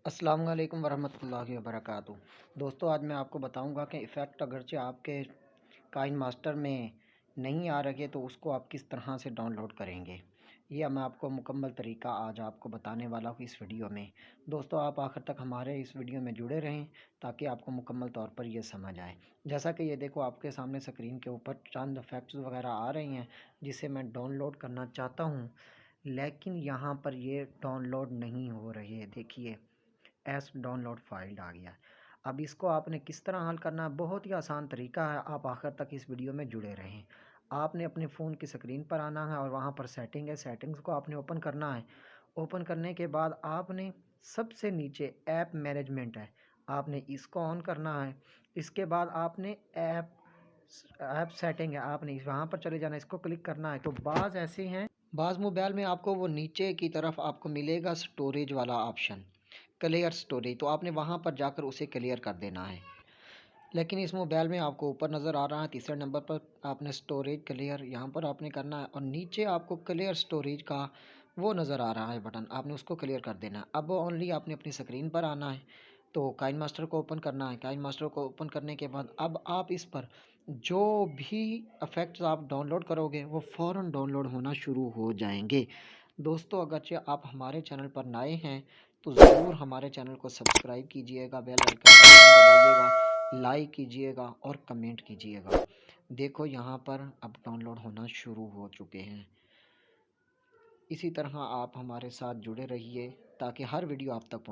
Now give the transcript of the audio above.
अस्सलाम वालेकुम वरहमतुल्लाहि वबरकातुहू। दोस्तों, आज मैं आपको बताऊंगा कि इफ़ेक्ट अगरचे आपके काइन मास्टर में नहीं आ रहे तो उसको आप किस तरह से डाउनलोड करेंगे। ये मैं आपको मुकम्मल तरीका आज आपको बताने वाला हूँ इस वीडियो में। दोस्तों, आप आखिर तक हमारे इस वीडियो में जुड़े रहें ताकि आपको मुकम्मल तौर पर यह समझ आए। जैसा कि ये देखो, आपके सामने स्क्रीन के ऊपर चंद इफ़ेक्ट्स वगैरह आ रही हैं जिसे मैं डाउनलोड करना चाहता हूँ, लेकिन यहाँ पर ये डाउनलोड नहीं हो रही है। देखिए, एस डाउनलोड फाइल आ गया है। अब इसको आपने किस तरह हल करना है, बहुत ही आसान तरीका है। आप आखिर तक इस वीडियो में जुड़े रहें। आपने अपने फ़ोन की स्क्रीन पर आना है और वहाँ पर सेटिंग है, सेटिंग्स को आपने ओपन करना है। ओपन करने के बाद आपने सबसे नीचे ऐप मैनेजमेंट है, आपने इसको ऑन करना है। इसके बाद आपने ऐप सेटिंग है, आपने वहाँ पर चले जाना है, इसको क्लिक करना है। तो बाज़ ऐसे हैं, बाज़ मोबाइल में आपको वो नीचे की तरफ आपको मिलेगा स्टोरेज वाला ऑप्शन, क्लियर स्टोरेज, तो आपने वहाँ पर जाकर उसे क्लियर कर देना है। लेकिन इस मोबाइल में आपको ऊपर नज़र आ रहा है तीसरे नंबर पर, आपने स्टोरेज क्लियर यहाँ पर आपने करना है और नीचे आपको क्लियर स्टोरेज का वो नज़र आ रहा है बटन, आपने उसको क्लियर कर देना है। अब ओनली आपने अपनी स्क्रीन पर आना है, तो काइन मास्टर को ओपन करना है। काइन मास्टर को ओपन करने के बाद अब आप इस पर जो भी इफ़ेक्ट्स आप डाउनलोड करोगे वो फ़ौरन डाउनलोड होना शुरू हो जाएंगे। दोस्तों, अगरचे आप हमारे चैनल पर नए हैं तो ज़रूर हमारे चैनल को सब्सक्राइब कीजिएगा, बेल आइकन का बटन दबाइएगा, लाइक कीजिएगा और कमेंट कीजिएगा। देखो, यहाँ पर अब डाउनलोड होना शुरू हो चुके हैं। इसी तरह आप हमारे साथ जुड़े रहिए ताकि हर वीडियो आप तक